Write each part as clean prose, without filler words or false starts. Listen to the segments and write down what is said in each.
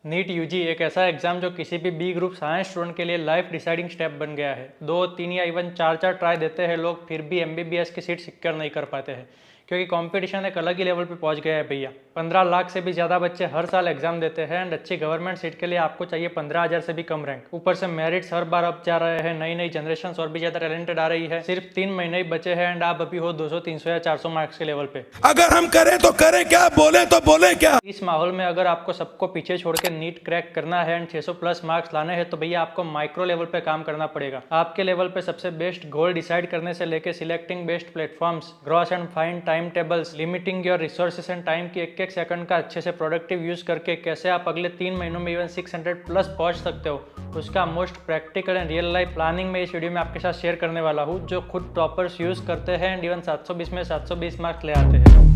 NEET UG एक ऐसा exam जो किसी भी बी ग्रुप साइंस स्टूडेंट के लिए लाइफ डिसाइडिंग स्टेप बन गया है। 2, 3 या इवन 4 ट्राई देते हैं लोग, फिर भी एमबीबीएस की सीट सिक्योर नहीं कर पाते हैं, क्योंकि कंपटीशन एक अलग ही लेवल पे पहुंच गया है भैया। 15 लाख से भी ज़्यादा बच्चे हर साल एग्जाम देते हैं एंड अच्छी गवर्नमेंट सीट के लिए आपको चाहिए 15,000 से भी कम रैंक। ऊपर से मेरिट्स हर बार अप जा रहे हैं, नई नई जनरेशन और भी ज़्यादा टैलेंटेड आ रही है। सिर्फ 3 महीने ही बचे हैं एंड आप अभी हो 200, 300 या 400 मार्क्स के लेवल पे। अगर हम करें तो करें क्या, बोले तो बोले क्या। इस माहौल में अगर आपको सबको पीछे छोड़ के नीट क्रैक करना है एंड 600 प्लस मार्क्स लाने हैं तो भैया आपको माइक्रो लेवल पे काम करना पड़ेगा। आपके लेवल पे सबसे बेस्ट गोल डिसाइड करने से लेके selecting best platforms, gross and find time tables, limiting your resources and time की एक एक सेकंड का अच्छे से प्रोडक्टिव यूज करके कैसे आप अगले 3 महीनों में इवन 600 प्लस पहुंच सकते हो, उसका most practical and real life planning में इस वीडियो में आपके साथ शेयर करने वाला हूँ, जो खुद टॉपर्स यूज करते हैं एंड इवन 720 में 720 मार्क्स ले आते हैं।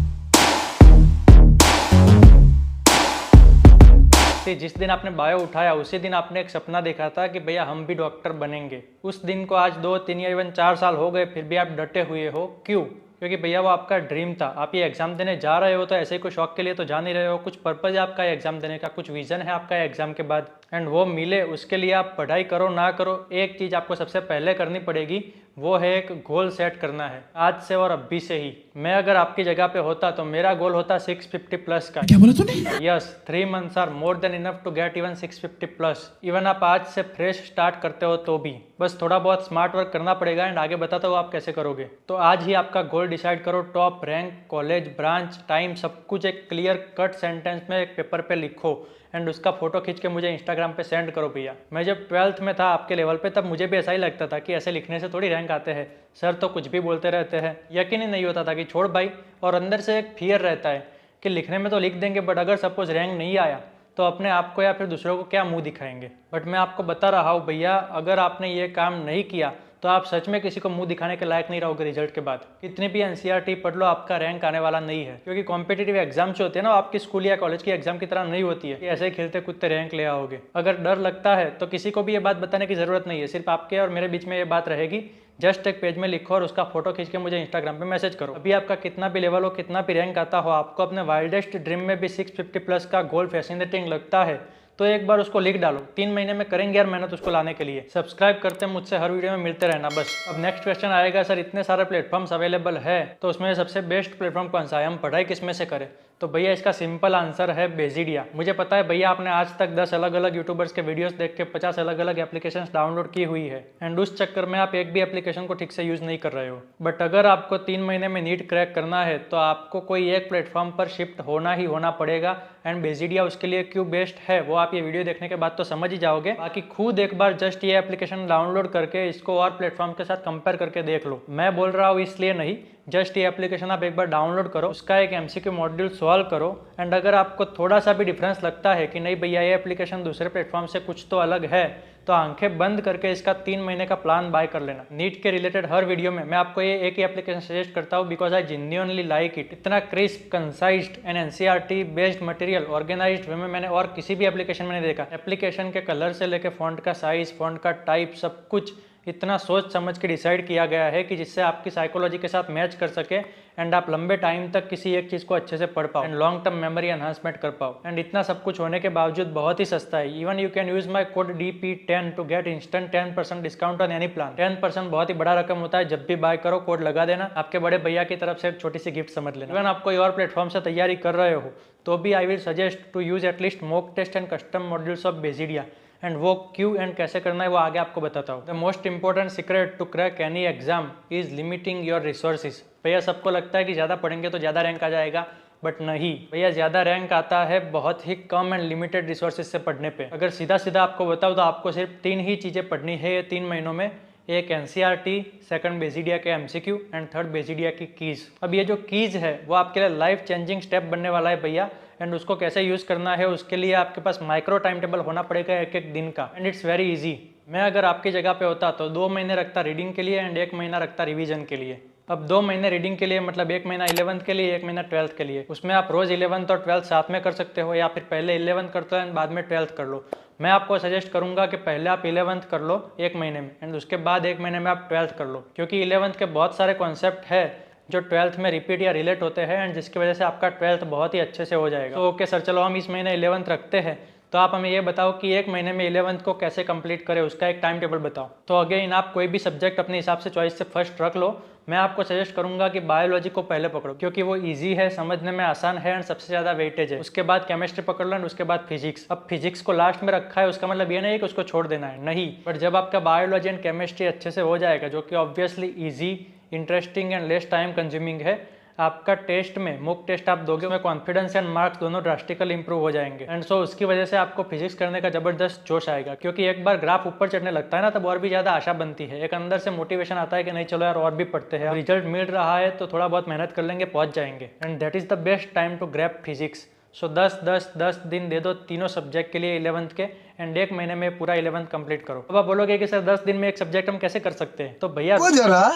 जिस दिन आपने बायो उठाया उसी दिन आपने एक सपना देखा था कि भैया हम भी डॉक्टर बनेंगे। उस दिन को आज 2, 3 या इवन 4 साल हो गए, फिर भी आप डटे हुए हो। क्यों? क्योंकि भैया वो आपका ड्रीम था। आप ये एग्जाम देने जा रहे हो तो ऐसे ही कोई शौक के लिए तो जा नहीं रहे हो, कुछ पर्पज है आपका एग्जाम देने का, कुछ विजन है आपका एग्जाम के बाद, एंड वो मिले उसके लिए आप पढ़ाई करो ना करो, एक चीज़ आपको सबसे पहले करनी पड़ेगी, वो है एक गोल सेट करना है आज से और अभी से ही। मैं अगर आपकी जगह पे होता तो मेरा गोल होता 650 प्लस का। क्या बोला तूने? Yes, 3 months are more than enough to get even 650 plus. Even आप आज से फ्रेश स्टार्ट करते हो तो भी बस थोड़ा बहुत स्मार्ट वर्क करना पड़ेगा एंड आगे बताता हूँ आप कैसे करोगे। तो आज ही आपका गोल डिसाइड करो, top, rank, college, branch, time, सब कुछ एक क्लियर कट सेंटेंस में एक पेपर पे लिखो एंड उसका फोटो खींच के मुझे इंस्टाग्राम पे सेंड करो भैया। मैं जब 12th में था आपके लेवल पे तब मुझे भी ऐसा ही लगता था कि ऐसे लिखने से थोड़ी रैंक आते हैं, सर तो कुछ भी बोलते रहते हैं, यकीन ही नहीं होता था कि छोड़ भाई। और अंदर से एक फियर रहता है कि लिखने में तो लिख देंगे बट अगर सपोज रैंक नहीं आया तो अपने आप को या फिर दूसरों को क्या मुंह दिखाएंगे। बट मैं आपको बता रहा हूँ भैया, अगर आपने ये काम नहीं किया तो आप सच में किसी को मुंह दिखाने के लायक नहीं रहोगे रिजल्ट के बाद। कितनी भी एनसीईआरटी पढ़ लो, आपका रैंक आने वाला नहीं है, क्योंकि कॉम्पिटिटिव एग्जाम जो होते हैं ना, आपकी स्कूल या कॉलेज की एग्जाम की तरह नहीं होती है कि ऐसे ही खेलते कूदते रैंक ले आओगे। अगर डर लगता है तो किसी को भी ये बात बताने की जरूरत नहीं है, सिर्फ आपके और मेरे बीच में ये बात रहेगी। जस्ट एक पेज में लिखो और उसका फोटो खींच के मुझे इंस्टाग्राम पे मैसेज करो। अभी आपका कितना भी लेवल हो, कितना भी रैंक आता हो, आपको अपने वाइल्डेस्ट ड्रीम में भी 650 प्लस का गोल फैसिनेटिंग लगता है तो एक बार उसको लिख डालो। 3 महीने में करेंगे यार मेहनत उसको लाने के लिए। सब्सक्राइब करते मुझसे हर वीडियो में मिलते रहना बस। अब नेक्स्ट क्वेश्चन आएगा, सर इतने सारे प्लेटफॉर्म्स अवेलेबल है तो उसमें सबसे बेस्ट प्लेटफॉर्म कौन सा है, हम पढ़ाई किस में से करें? तो भैया इसका सिंपल आंसर है बेजिडिया। मुझे पता है भैया आपने आज तक 10 अलग अलग यूट्यूबर्स के वीडियोस देख के 50 अलग अलग एप्लीकेशंस डाउनलोड की हुई है एंड उस चक्कर में आप एक भी एप्लीकेशन को ठीक से यूज नहीं कर रहे हो। बट अगर आपको 3 महीने में नीट क्रैक करना है तो आपको कोई एक प्लेटफॉर्म पर शिफ्ट होना ही होना पड़ेगा एंड बेजिडिया उसके लिए क्यों बेस्ट है वो आप ये वीडियो देखने के बाद तो समझ ही जाओगे। बाकी खुद एक बार जस्ट ये एप्लीकेशन डाउनलोड करके इसको और प्लेटफॉर्म के साथ कंपेयर करके देख लो। मैं बोल रहा हूँ इसलिए नहीं, जस्ट ये एप्लीकेशन आप एक बार डाउनलोड करो, उसका एक एमसीक्यू मॉड्यूल सॉल्व करो एंड अगर आपको थोड़ा सा भी डिफरेंस लगता है कि नहीं भैया ये एप्लीकेशन दूसरे प्लेटफॉर्म से कुछ तो अलग है, तो आंखें बंद करके इसका 3 महीने का प्लान बाय कर लेना। नीट के रिलेटेड हर वीडियो में मैं आपको ये एक ही एप्लीकेशन सजेस्ट करता हूँ because I genuinely like it. इतना crisp, concised and NCERT based material organised way में मैंने और किसी भी एप्लीकेशन में नहीं देखा। एप्लीकेशन के कलर से लेके फॉन्ट का साइज, फॉन्ट का टाइप, सब कुछ इतना सोच समझ के डिसाइड किया गया है कि जिससे आपकी साइकोलॉजी के साथ मैच कर सके एंड आप लंबे टाइम तक किसी एक चीज़ को अच्छे से पढ़ पाओ and long term memory enhancement कर पाओ। एंड इतना सब कुछ होने के बावजूद बहुत ही सस्ता है। Even you can use my code DP10 to get instant 10% discount on any plan. 10% बहुत ही बड़ा रकम होता है, जब भी बाय करो कोड लगा देना, आपके बड़े भैया की तरफ से एक छोटी सी गिफ्ट समझ लेना। इवन आप कोई और प्लेटफॉर्म से तैयारी कर रहे हो तो भी I will suggest to use at least mock test and custom modules of बेजिडिया एंड वो क्यों एंड कैसे करना है वो आगे आपको बताता हूँ। The most important secret to crack any exam is limiting your resources. भैया सबको लगता है कि ज़्यादा पढ़ेंगे तो ज़्यादा रैंक आ जाएगा, बट नहीं भैया, ज़्यादा रैंक आता है बहुत ही कम एंड लिमिटेड रिसोर्सेज से पढ़ने पे। अगर सीधा सीधा आपको बताऊँ तो आपको सिर्फ 3 ही चीज़ें पढ़नी है 3 महीनों में, एक एनसीईआरटी, सेकंड बेजिडिया के एमसीक्यू एंड थर्ड बेजिडिया की कीज। अब ये जो कीज है वो आपके लिए लाइफ चेंजिंग स्टेप बनने वाला है भैया एंड उसको कैसे यूज करना है उसके लिए आपके पास माइक्रो टाइम टेबल होना पड़ेगा एक एक दिन का एंड इट्स वेरी इजी। मैं अगर आपकी जगह पे होता तो 2 महीने रखता रीडिंग के लिए एंड 1 महीना रखता रिवीजन के लिए। अब 2 महीने रीडिंग के लिए मतलब 1 महीना 11th के लिए, 1 महीना 12th के लिए। उसमें आप रोज 11th और 12th साथ में कर सकते हो या फिर पहले 11th करते हो एंड बाद में 12th कर लो। मैं आपको सजेस्ट करूंगा कि पहले आप 11th कर लो 1 महीने में एंड उसके बाद 1 महीने में आप 12th कर लो, क्योंकि 11th के बहुत सारे कॉन्सेप्ट है जो 12th में रिपीट या रिलेट होते हैं एंड जिसकी वजह से आपका 12th बहुत ही अच्छे से हो जाएगा। तो ओके सर, चलो हम इस महीने 11th रखते हैं तो आप हमें ये बताओ कि एक महीने में 11th को कैसे कंप्लीट करें, उसका एक टाइम टेबल बताओ। तो अगेन आप कोई भी सब्जेक्ट अपने हिसाब से चॉइस से फर्स्ट रख लो। मैं आपको सजेस्ट करूंगा कि बायोलॉजी को पहले पकड़ो क्योंकि वो इजी है, समझने में आसान है एंड सबसे ज़्यादा वेटेज है। उसके बाद केमिस्ट्री पकड़ लो एंड उसके बाद फिजिक्स। अब फिजिक्स को लास्ट में रखा है उसका मतलब ये नहीं है कि उसको छोड़ देना है, नहीं। बट जब आपका बायोलॉजी एंड केमिस्ट्री अच्छे से हो जाएगा, जो कि obviously easy, interesting and less time consuming है, आपका टेस्ट में मॉक टेस्ट आप दोगे, उसमें कॉन्फिडेंस एंड मार्क्स दोनों ड्रास्टिकली इंप्रूव हो जाएंगे। एंड सो उसकी वजह से आपको फिजिक्स करने का जबरदस्त जोश आएगा क्योंकि एक बार ग्राफ ऊपर चढ़ने लगता है ना, तब और भी ज़्यादा आशा बनती है। एक अंदर से मोटिवेशन आता है कि नहीं चलो यार और भी पढ़ते हैं, रिजल्ट मिल रहा है तो थोड़ा बहुत मेहनत कर लेंगे, पहुंच जाएंगे। And that is the best time to grab physics. So 10 दिन दे दो तीनों सब्जेक्ट के लिए 11th के, एंड एक महीने में पूरा 11th कंप्लीट करो। अब आप बोलोगे कि सर 10 दिन में एक सब्जेक्ट हम कैसे कर सकते हैं? तो भैया जरा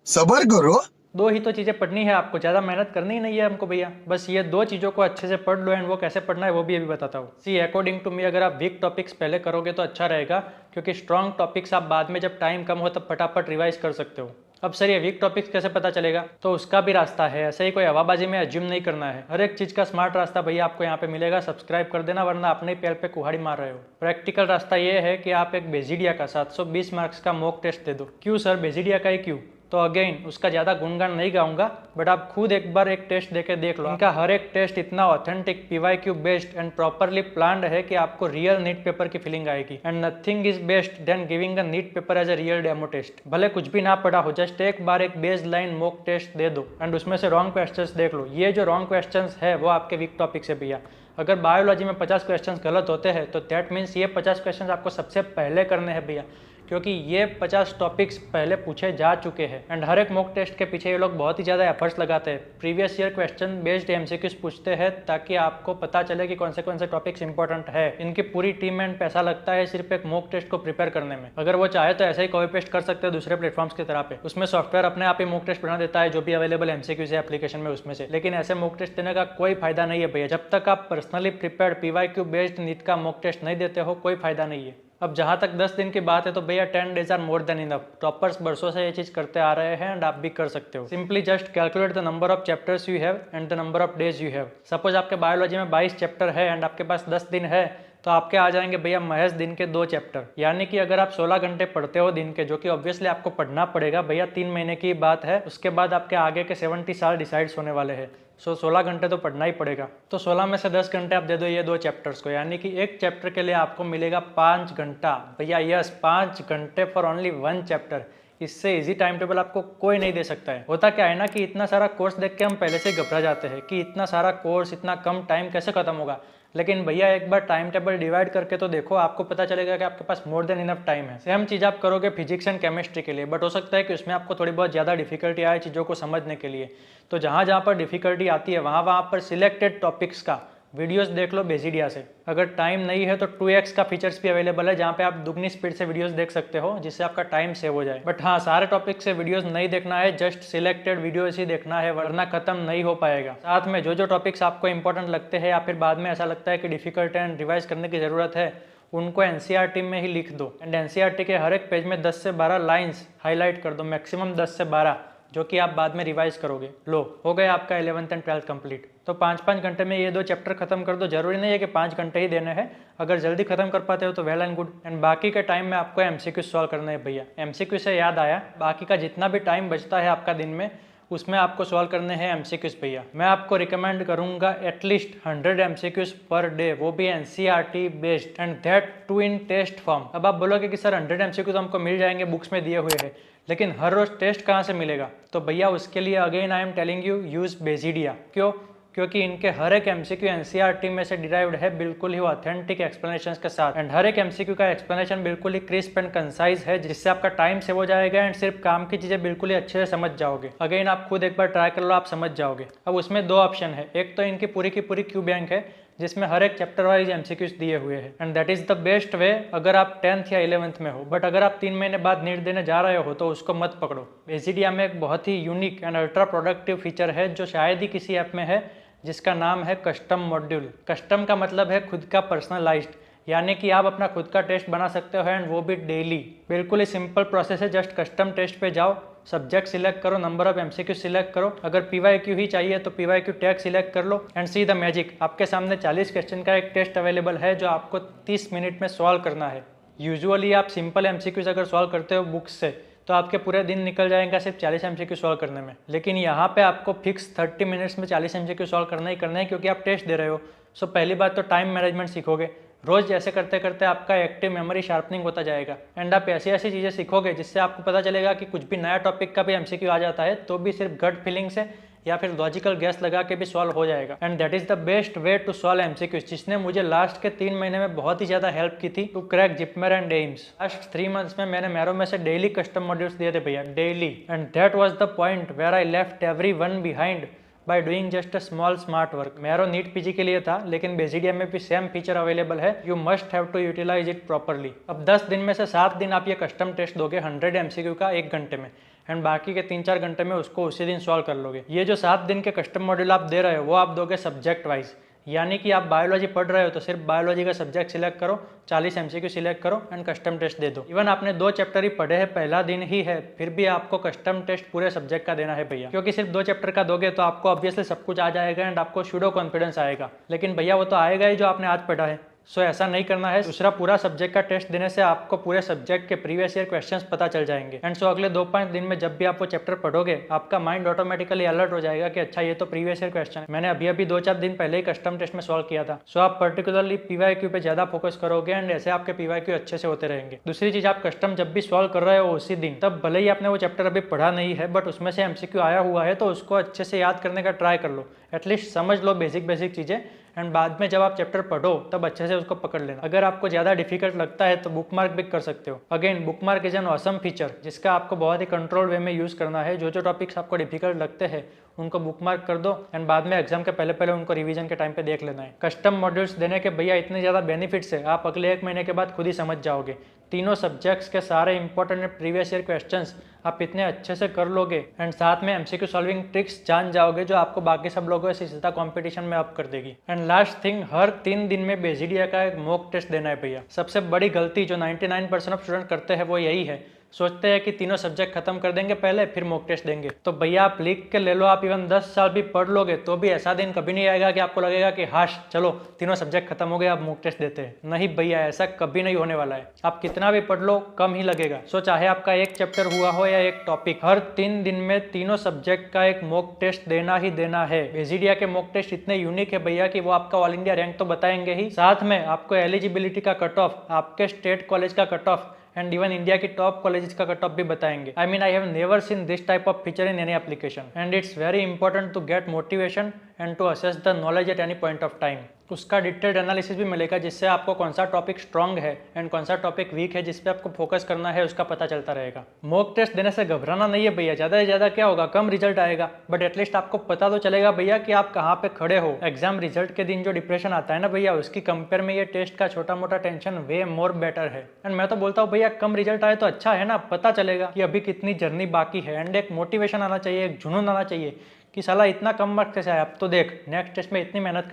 सबर करो, दो ही तो चीज़ें पढ़नी है आपको, ज़्यादा मेहनत करनी ही नहीं है हमको भैया। बस ये दो चीज़ों को अच्छे से पढ़ लो एंड वो कैसे पढ़ना है वो भी अभी बताता हूँ। सी अकॉर्डिंग टू मी अगर आप वीक टॉपिक्स पहले करोगे तो अच्छा रहेगा क्योंकि स्ट्रॉन्ग टॉपिक्स आप बाद में जब टाइम कम हो तब फटाफट रिवाइज कर सकते हो। अब सर ये वीक टॉपिक्स कैसे पता चलेगा? तो उसका भी रास्ता है, ऐसे ही कोई हवाबाजी में अज्यूम नहीं करना है। हर एक चीज़ का स्मार्ट रास्ता भैया आपको यहाँ पे मिलेगा, सब्सक्राइब कर देना वरना अपने ही पैर पे कुहाड़ी मार रहे हो। प्रैक्टिकल रास्ता ये है कि आप एक बेजिडिया का 720 मार्क्स का मॉक टेस्ट दे दो। क्यों सर बेजिडिया का ही क्यों? तो अगेन उसका ज़्यादा गुणगान नहीं गाऊंगा, बट आप खुद एक बार एक टेस्ट देके देख लो। इनका हर एक टेस्ट इतना authentic, PYQ based and properly planned है कि आपको रियल नीट पेपर की फीलिंग आएगी। And nothing is best then giving a NEET paper as a real demo test. भले कुछ भी ना पढ़ा हो, जस्ट एक बार एक बेस लाइन मॉक टेस्ट दे दो एंड उसमें से रॉन्ग क्वेश्चंस देख लो। ये जो रॉन्ग क्वेश्चंस है वो आपके वीक टॉपिक से भैया। अगर बायोलॉजी में 50 क्वेश्चंस गलत होते हैं तो दैट मीन्स ये 50 क्वेश्चंस आपको सबसे पहले करने हैं भैया, क्योंकि ये 50 टॉपिक्स पहले पूछे जा चुके हैं। एंड हर एक मॉक टेस्ट के पीछे ये लोग बहुत ही ज़्यादा एफर्ट्स लगाते हैं। Previous year question based MCQs पूछते हैं ताकि आपको पता चले कि कौन से टॉपिक्स इंपॉर्टेंट है। इनकी पूरी टीम एंड पैसा लगता है सिर्फ एक मॉक टेस्ट को प्रिपेयर करने में। अगर वो चाहे तो ऐसे ही कॉपी पेस्ट कर सकते हैं दूसरे प्लेटफॉर्म्स की तरह पे, उसमें सॉफ्टवेयर अपने आप ही मॉक टेस्ट बना देता है जो भी अवेलेबल MCQs है एप्लीकेशन में उसमें से। लेकिन ऐसे मॉक टेस्ट देने का कोई फायदा नहीं है भैया, जब तक आप personally prepared PYQ based NEET का मॉक टेस्ट नहीं देते हो कोई फायदा नहीं है। अब जहाँ तक 10 दिन की बात है तो भैया 10 days are more than enough. Toppers बरसों से ये चीज़ करते आ रहे हैं एंड आप भी कर सकते हो। Simply just calculate the number of chapters you have and the number of days you have. Suppose आपके बायोलॉजी में 22 चैप्टर है एंड आपके पास 10 दिन है, तो आपके आ जाएंगे भैया महज दिन के 2 चैप्टर। यानी कि अगर आप 16 घंटे पढ़ते हो दिन के, जो कि ऑब्वियसली आपको पढ़ना पड़ेगा भैया, 3 महीने की बात है, उसके बाद आपके आगे के 70 साल डिसाइड्स होने वाले हैं। सो 16 घंटे तो पढ़ना ही पड़ेगा। तो 16 में से 10 घंटे आप दे दो ये 2 चैप्टर्स को, यानी कि एक चैप्टर के लिए आपको मिलेगा 5 घंटा भैया। यस, 5 घंटे फॉर ओनली 1 चैप्टर। इससे इजी टाइम टेबल आपको कोई नहीं दे सकता है। होता क्या है ना कि इतना सारा कोर्स देख के हम पहले से घबरा जाते हैं कि इतना सारा कोर्स इतना कम टाइम कैसे खत्म होगा। लेकिन भैया एक बार टाइम टेबल डिवाइड करके तो देखो, आपको पता चलेगा कि आपके पास मोर देन इनफ टाइम है। सेम चीज़ आप करोगे फिजिक्स एंड केमिस्ट्री के लिए, बट हो सकता है कि उसमें आपको थोड़ी बहुत ज़्यादा डिफिकल्टी आए चीज़ों को समझने के लिए। तो जहाँ जहाँ पर डिफिकल्टी आती है वहाँ पर सिलेक्टेड टॉपिक्स का वीडियोस देख लो बेजिडिया से। अगर टाइम नहीं है तो 2x का फीचर्स भी अवेलेबल है जहाँ पे आप दुगनी स्पीड से वीडियोस देख सकते हो, जिससे आपका टाइम सेव हो जाए। बट हाँ, सारे टॉपिक से वीडियोस नहीं देखना है, जस्ट सिलेक्टेड वीडियोस ही देखना है, वरना खत्म नहीं हो पाएगा। साथ में जो जो टॉपिक्स आपको इंपॉर्टेंट लगते हैं या फिर बाद में ऐसा लगता है कि डिफिकल्ट एंड रिवाइज करने की ज़रूरत है, उनको NCERT में ही लिख दो। एंड NCERT के हर एक पेज में 10 से 12 लाइन्स हाईलाइट कर दो, मैक्सिमम 10 से 12, जो कि आप बाद में रिवाइज करोगे। लो, हो गया आपका 11th एंड 12th कंप्लीट। तो 5-5 घंटे में ये 2 चैप्टर खत्म कर दो। जरूरी नहीं है कि 5 घंटे ही देने हैं, अगर जल्दी खत्म कर पाते हो तो वेल एंड गुड। एंड बाकी के टाइम में आपको MCQ सॉल्व करना है भैया। MCQ से याद आया, बाकी का जितना भी टाइम बचता है आपका दिन में, उसमें आपको सॉल्व करने हैं MCQs भैया। मैं आपको रिकमेंड करूंगा एटलीस्ट 100 MCQs पर डे, वो भी NCERT based, and that too in test form. अब आप बोलोगे कि सर 100 MCQs हमको मिल जाएंगे, बुक्स में दिए हुए हैं, लेकिन हर रोज टेस्ट कहाँ से मिलेगा? तो भैया उसके लिए again I am telling you, use बेजिडिया। क्यों? क्योंकि इनके हर एक MCQ NCERT में से डिराइव्ड है, बिल्कुल ही ऑथेंटिक एक्सप्लेनेशंस के साथ। एंड हर एक MCQ का एक्सप्लेनेशन बिल्कुल ही क्रिस्प एंड कंसाइज है, जिससे आपका टाइम सेव हो जाएगा एंड सिर्फ काम की चीजें बिल्कुल ही अच्छे से समझ जाओगे। अगेन आप खुद एक बार ट्राई कर लो, आप समझ जाओगे। अब उसमें 2 ऑप्शन है, एक तो इनकी पूरी की पूरी क्यू बैंक है जिसमें हर एक चैप्टर वाइज MCQs दिए हुए हैं, and that is the best वे अगर आप 10th या 11th में हो। बट अगर आप 3 महीने बाद नीट देने जा रहे हो तो उसको मत पकड़ो। बेजिडिया में एक बहुत ही unique and ultra productive feature है जो शायद ही किसी ऐप में है, जिसका नाम है कस्टम मॉड्यूल। कस्टम का मतलब है खुद का पर्सनलाइज्ड, यानी कि आप अपना खुद का टेस्ट बना सकते हो एंड वो भी डेली। बिल्कुल ही सिंपल प्रोसेस है, जस्ट कस्टम टेस्ट पे जाओ, सब्जेक्ट सिलेक्ट करो, नंबर ऑफ एमसीक्यू सिलेक्ट करो, अगर पीवाईक्यू ही चाहिए तो पीवाईक्यू टैग सिलेक्ट कर लो एंड सी द मैजिक। आपके सामने 40 क्वेश्चन का एक टेस्ट अवेलेबल है जो आपको 30 मिनट में सॉल्व करना है। यूजुअली आप सिंपल एमसीक्यूज अगर सॉल्व करते हो बुक्स से तो आपके पूरे दिन निकल जाएगा सिर्फ 40 एमसीक्यू सॉल्व करने में, लेकिन यहाँ पे आपको फिक्स 30 मिनट्स में 40 एमसीक्यू सॉल्व करना ही करना है क्योंकि आप टेस्ट दे रहे हो। सो पहली बात तो टाइम मैनेजमेंट सीखोगे, रोज जैसे करते करते आपका एक्टिव मेमोरी शार्पनिंग होता जाएगा एंड आप ऐसी ऐसी चीज़ें सीखोगे जिससे आपको पता चलेगा कि कुछ भी नया टॉपिक का भी एमसीक्यू आ जाता है तो भी सिर्फ गट फीलिंग से या फिर लॉजिकल गैस लगा के भी सॉल्व हो जाएगा and that is the best way to solve MCQs, जिसने मुझे लास्ट के 3 महीने में बहुत ही ज़्यादा हेल्प की थी to crack JIPMER and AIIMS. Last 3 months में मैंने मैरो में से डेली कस्टम मॉड्यूल्स दिए थे भैया, daily, and that was the point where I left everyone behind by doing just a small smart work. Marrow NEET PG के लिए था लेकिन बेसिडिया में भी सेम फीचर अवेलेबल है, you must have to utilize it properly. अब 10 दिन में से 7 दिन आप ये कस्टम टेस्ट दोगे 100 एमसीक्यू का 1 घंटे में एंड बाकी के 3-4 घंटे में उसको उसी दिन सॉल्व कर लोगे। ये जो 7 दिन के कस्टम मॉड्यूल आप दे रहे हो वो आप दोगे सब्जेक्ट वाइज, यानी कि आप बायोलॉजी पढ़ रहे हो तो सिर्फ बायोलॉजी का सब्जेक्ट सिलेक्ट करो, 40 एमसीक्यू सिलेक्ट करो एंड कस्टम टेस्ट दे दो। इवन आपने 2 चैप्टर ही पढ़े हैं, पहला दिन ही है, फिर भी आपको कस्टम टेस्ट पूरे सब्जेक्ट का देना है भैया, क्योंकि सिर्फ 2 चैप्टर का दोगे तो आपको ऑब्वियसली सब कुछ आ जाएगा एंड आपको शूडो कॉन्फिडेंस आएगा, लेकिन भैया वो तो आएगा ही जो आपने आज पढ़ा है। सो ऐसा नहीं करना है। दूसरा, पूरा सब्जेक्ट का टेस्ट देने से आपको पूरे सब्जेक्ट के प्रीवियस ईयर क्वेश्चंस पता चल जाएंगे एंड सो अगले 2-5 दिन में जब भी आप वो चैप्टर पढ़ोगे आपका माइंड ऑटोमेटिकली अलर्ट हो जाएगा कि अच्छा ये तो प्रीवियस ईयर क्वेश्चन है, मैंने अभी 2-4 दिन पहले ही कस्टम टेस्ट में सॉल्व किया था। सो आप पर्टिकुलरली पीवाईक्यू पे ज्यादा फोकस करोगे एंड ऐसे आपके पीवाईक्यू अच्छे से होते रहेंगे। दूसरी चीज, आप कस्टम जब भी सॉल्व कर रहे हो उसी दिन, तब भले ही आपने वो चैप्टर अभी पढ़ा नहीं है बट उसमें से एमसीक्यू आया हुआ है तो उसको अच्छे से याद करने का ट्राई कर लो, एटलीस्ट समझ लो बेसिक चीजें एंड बाद में जब आप चैप्टर पढ़ो तब अच्छे से उसको पकड़ लेना। अगर आपको ज़्यादा डिफिकल्ट लगता है तो बुकमार्क भी कर सकते हो। Again bookmark is an awesome feature जिसका आपको बहुत ही कंट्रोल वे में यूज़ करना है। जो टॉपिक्स आपको डिफिकल्ट लगते हैं उनको बुकमार्क कर दो एंड बाद में एग्जाम के पहले उनको रिवीजन के टाइम पे देख लेना है। कस्टम मॉड्यूल्स देने के भैया इतने ज़्यादा बेनिफिट्स है, आप अगले 1 महीने के बाद खुद ही समझ जाओगे। तीनों सब्जेक्ट्स के सारे इंपॉर्टेंट प्रीवियस ईयर क्वेश्चंस आप इतने अच्छे से कर लोगे एंड साथ में एमसीक्यू सॉल्विंग ट्रिक्स जान जाओगे जो आपको बाकी सब लोगों से सीधा कंपटीशन में अप कर देगी। एंड लास्ट थिंग, हर 3 दिन में बेसिडिया का एक मॉक टेस्ट देना है भैया। सबसे बड़ी गलती जो 99% ऑफ स्टूडेंट करते हैं वो यही है, सोचते हैं कि तीनों सब्जेक्ट खत्म कर देंगे पहले फिर मॉक टेस्ट देंगे। तो भैया आप लिख के ले लो, आप इवन 10 साल भी पढ़ लोगे तो भी ऐसा दिन कभी नहीं आएगा कि आपको लगेगा कि हाश चलो तीनों सब्जेक्ट खत्म हो गए अब मॉक टेस्ट देते हैं। नहीं भैया, ऐसा कभी नहीं होने वाला है। आप कितना भी पढ़ लो कम ही लगेगा। सो चाहे आपका एक चैप्टर हुआ हो या एक टॉपिक, हर 3 दिन में तीनों सब्जेक्ट का एक मॉक टेस्ट देना ही देना है। बेसिडिया के मॉक टेस्ट इतने यूनिक है भैया कि वो आपका ऑल इंडिया रैंक तो बताएंगे ही, साथ में आपको एलिजिबिलिटी का कट ऑफ, आपके स्टेट कॉलेज का cut off and even India की टॉप कॉलेजेस का कट ऑफ भी बताएंगे। I mean I have never seen this type of feature in any application and it's very important to get motivation and to assess the knowledge at any point of time. उसका detailed analysis भी मिलेगा जिससे आपको कौन सा topic strong है and कौन सा टॉपिक वीक है जिस पे आपको फोकस करना है उसका पता चलता रहेगा। मॉक टेस्ट देने से घबराना नहीं है भैया, ज़्यादा से ज़्यादा क्या होगा, कम रिजल्ट आएगा बट एटलीस्ट आपको पता तो चलेगा भैया कि आप कहाँ पे खड़े हो। एग्जाम रिजल्ट के दिन जो डिप्रेशन आता है ना भैया, उसकी कंपेयर में ये टेस्ट का छोटा मोटा टेंशन वे मोर बेटर है। एंड मैं तो बोलता हूँ भैया कम रिजल्ट आए तो अच्छा है ना, पता चलेगा कि अभी कितनी जर्नी बाकी है एंड एक मोटिवेशन आना चाहिए, एक जुनून आना चाहिए कि साला इतना कम मार्क्स कैसे आया, अब तो देख नेक्स्ट टेस्ट में इतनी मेहनत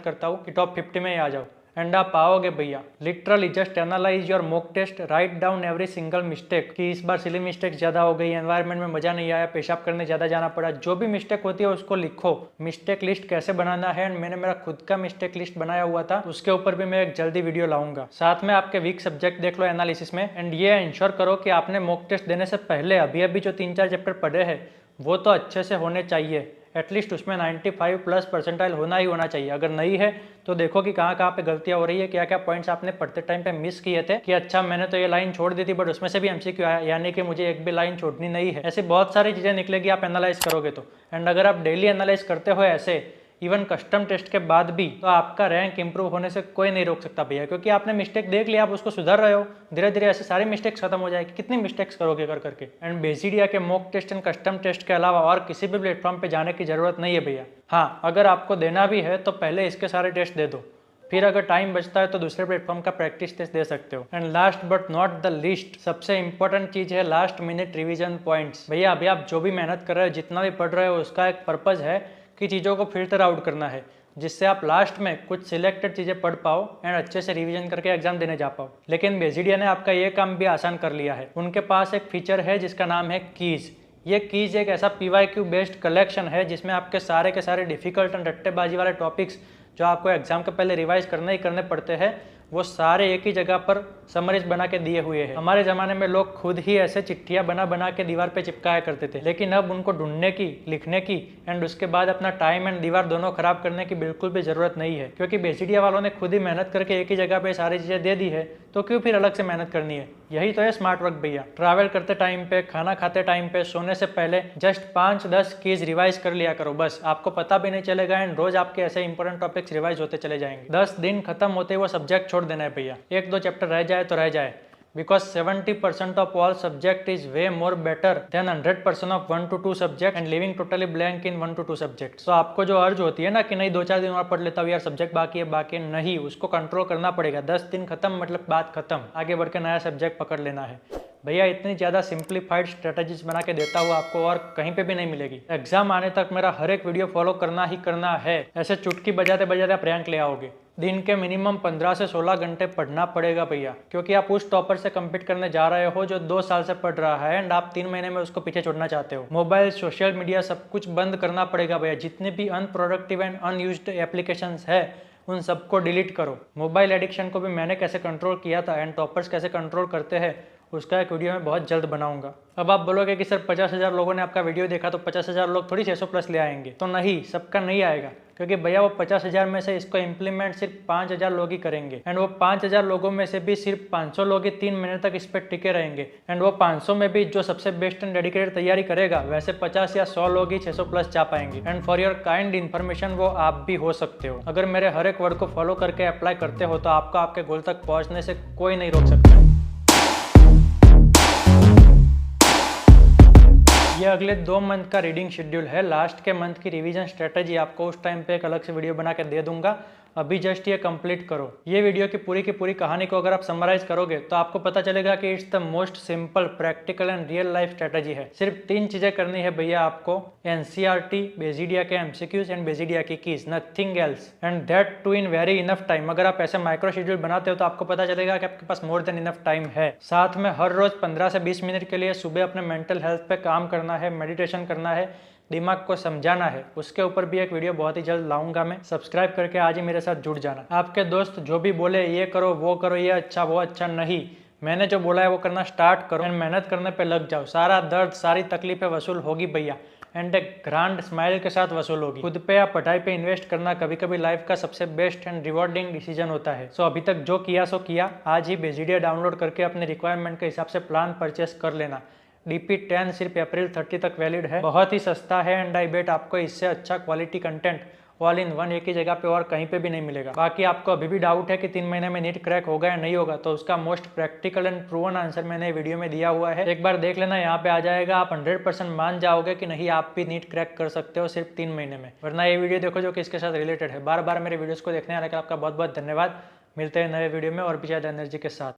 करता हूँ कि टॉप 50 में ही आ जाओ एंड आप आओगे भैया। Literally just analyze your mock test, write down every single mistake कि इस बार सिली मिस्टेक्स ज़्यादा हो गई, एनवायरनमेंट में मजा नहीं आया, पेशाब करने ज़्यादा जाना पड़ा, जो भी मिस्टेक होती है उसको लिखो। मिस्टेक लिस्ट कैसे बनाना है एंड मैंने मेरा खुद का मिस्टेक लिस्ट बनाया हुआ था, उसके ऊपर भी मैं एक जल्दी वीडियो लाऊंगा। साथ में आपके वीक सब्जेक्ट देख लो एनालिसिस में एंड ये इंश्योर करो कि आपने मॉक टेस्ट देने से पहले अभी जो 3-4 चैप्टर पढ़े हैं वो तो अच्छे से होने चाहिए, एटलीस्ट उसमें 95+ परसेंटाइल होना ही होना चाहिए। अगर नहीं है तो देखो कि कहाँ पे गलतियाँ हो रही है, क्या क्या पॉइंट्स आपने पढ़ते टाइम पे मिस किए थे कि अच्छा मैंने तो ये लाइन छोड़ दी थी बट उसमें से भी एमसीक्यू आया, यानी कि मुझे एक भी लाइन छोड़नी नहीं है। ऐसे बहुत सारी चीज़ें निकलेगी आप एनालाइज करोगे तो। एंड अगर आप डेली एनालाइज करते हो ऐसे इवन कस्टम टेस्ट के बाद भी, तो आपका रैंक इंप्रूव होने से कोई नहीं रोक सकता भैया, क्योंकि आपने मिस्टेक देख लिया, आप उसको सुधार रहे हो, धीरे धीरे ऐसे सारी मिस्टेक्स खत्म हो जाएगी। कितनी मिस्टेक्स करोगे कर करके। एंड बेसिडिया के mock test and custom test के अलावा और किसी भी प्लेटफॉर्म पे जाने की जरूरत नहीं है भैया। हाँ, अगर आपको देना भी है तो पहले इसके सारे टेस्ट दे दो, फिर अगर टाइम बचता है तो दूसरे प्लेटफॉर्म का प्रैक्टिस टेस्ट दे सकते हो। And last but not the least, सबसे इंपॉर्टेंट चीज है लास्ट मिनट रिवीजन पॉइंट्स। भैया अभी आप जो भी मेहनत कर रहे हो, जितना भी पढ़ रहे हो, उसका एक पर्पज है कि चीज़ों को फिल्टर आउट करना है। जिससे आप लास्ट में कुछ सिलेक्टेड चीज़ें पढ़ पाओ एंड अच्छे से रिवीजन करके एग्जाम देने जा पाओ। लेकिन बेजिडिया ने आपका ये काम भी आसान कर लिया है। उनके पास एक फीचर है जिसका नाम है कीज़। ये कीज़ एक ऐसा PYQ बेस्ड कलेक्शन है जिसमें आपके सारे के सारे डिफिकल्ट एंड रट्टेबाजी वाले टॉपिक्स जो आपको एग्जाम के पहले रिवाइज करने पड़ते हैं वो सारे एक ही जगह पर समरीज बना के दिए हुए हैं। हमारे ज़माने में लोग खुद ही ऐसे चिट्ठियाँ बना के दीवार पे चिपकाया करते थे, लेकिन अब उनको ढूंढने की, लिखने की एंड उसके बाद अपना टाइम एंड दीवार दोनों खराब करने की बिल्कुल भी ज़रूरत नहीं है, क्योंकि बेजिडिया वालों ने खुद ही मेहनत करके एक ही जगह पे सारी चीज़ें दे दी है, तो क्यों फिर अलग से मेहनत करनी है। यही तो है स्मार्ट वर्क भैया। ट्रैवल करते टाइम पे, खाना खाते टाइम पे, सोने से पहले जस्ट 5-10 कीज रिवाइज कर लिया करो, बस आपको पता भी नहीं चलेगा एंड रोज आपके ऐसे इंपॉर्टेंट टॉपिक्स रिवाइज होते चले जाएंगे। 10 दिन खत्म होते ही वो सब्जेक्ट छोड़ देना है भैया। 1-2 चैप्टर रह जाए तो रह जाए, because 70% of all subject is way more better than 100% of 1 to 2 subject and leaving totally blank in 1 to 2 subjects। तो आपको जो अर्ज होती है ना कि नहीं 2-4 दिन और पढ़ लेता हूँ यार, सब्जेक्ट बाकी है, नहीं, उसको कंट्रोल करना पड़ेगा। 10 दिन खत्म मतलब बात खत्म, आगे बढ़ के नया सब्जेक्ट पकड़ लेना है भैया। इतनी ज़्यादा सिंप्लीफाइड स्ट्रेटजीज बना के देता हूँ आपको और कहीं पे भी नहीं मिलेगी। एग्जाम आने तक मेरा हर एक वीडियो फॉलो करना ही करना है, ऐसे चुटकी बजाते बजाते आप रैंक ले आओगे। दिन के मिनिमम 15 से 16 घंटे पढ़ना पड़ेगा भैया, क्योंकि आप उस टॉपर से कम्पीट करने जा रहे हो जो 2 साल से पढ़ रहा है एंड आप 3 महीने में उसको पीछे छोड़ना चाहते हो। मोबाइल, सोशल मीडिया सब कुछ बंद करना पड़ेगा भैया। जितने भी अनप्रोडक्टिव एंड अनयूज्ड एप्लीकेशंस है उन सबको डिलीट करो। मोबाइल एडिक्शन को भी मैंने कैसे कंट्रोल किया था एंड टॉपर्स कैसे कंट्रोल करते हैं उसका एक वीडियो मैं बहुत जल्द बनाऊंगा। अब आप बोलोगे कि सर 50,000 लोगों ने आपका वीडियो देखा तो 50,000 लोग थोड़ी 600 प्लस ले आएंगे, तो नहीं, सबका नहीं आएगा, क्योंकि भैया वो 50,000 में से इसको इम्प्लीमेंट सिर्फ 5,000 लोग ही करेंगे एंड वो 5,000 लोगों में से भी सिर्फ 500 लोग ही 3 महीने तक इस पर टिके रहेंगे एंड वो 500 में भी जो सबसे बेस्ट एंड डेडिकेटेड तैयारी करेगा वैसे 50 या 100 लोग ही 600 प्लस जा पाएंगे। And for your kind information वो आप भी हो सकते हो। अगर मेरे हर एक वर्ड को फॉलो करके अप्लाई करते हो तो आपको आपके गोल तक पहुंचने से कोई नहीं रोक सकता। ये अगले 2 मंथ का रीडिंग शेड्यूल है। लास्ट के मंथ की रिवीजन स्ट्रेटजी आपको उस टाइम पे एक अलग से वीडियो बना के दे दूंगा। अभी जस्ट ये कंप्लीट करो। ये वीडियो की पूरी कहानी को अगर आप समराइज करोगे तो आपको पता चलेगा कि it's the most simple, practical and real life strategy है। सिर्फ 3 चीजें करनी है भैया आपको, NCERT, बेजिडिया के MCQs एंड बेजिडिया की keys, nothing else, and that too in very enough time. अगर आप ऐसे माइक्रो शेड्यूल बनाते हो तो आपको पता चलेगा कि आपके पास मोर देन इनफ टाइम है। साथ में हर रोज 15 से 20 मिनट के लिए सुबह अपने मेंटल हेल्थ पे काम करना है, मेडिटेशन करना है, दिमाग को समझाना है। उसके ऊपर भी एक वीडियो बहुत ही जल्द लाऊंगा मैं। सब्सक्राइब करके आज ही मेरे साथ जुड़ जाना। आपके दोस्त जो भी बोले ये करो वो करो, ये अच्छा वो अच्छा, नहीं, मैंने जो बोला है वो करना स्टार्ट करो एंड मेहनत करने पे लग जाओ। सारा दर्द, सारी तकलीफें वसूल होगी भैया एंड एक ग्रांड स्माइल के साथ वसूल होगी। खुद पे या पढ़ाई पे इन्वेस्ट करना कभी कभी लाइफ का सबसे बेस्ट एंड रिवॉर्डिंग डिसीजन होता है। सो अभी तक जो किया सो किया, आज ही बेजिडिया डाउनलोड करके अपने रिक्वायरमेंट के हिसाब से प्लान परचेस कर लेना। DP10 सिर्फ अप्रैल 30 तक वैलिड है, बहुत ही सस्ता है एंड आई बेट आपको इससे अच्छा quality content all in one एक ही जगह पे और कहीं पे भी नहीं मिलेगा। बाकी आपको अभी भी डाउट है कि 3 महीने में नीट क्रैक होगा या नहीं होगा, तो उसका most practical and proven answer मैंने वीडियो में दिया हुआ है। एक बार देख लेना, यहाँ पे आ जाएगा। आप 100% मान जाओगे कि नहीं आप भी नीट क्रैक कर सकते हो सिर्फ 3 महीने में। वरना ये वीडियो देखो जो कि इसके साथ रिलेटेड है। बार बार मेरे वीडियोस को देखने आने का आपका बहुत बहुत धन्यवाद। मिलते हैं नए वीडियो में और भी ज़्यादा एनर्जी के साथ।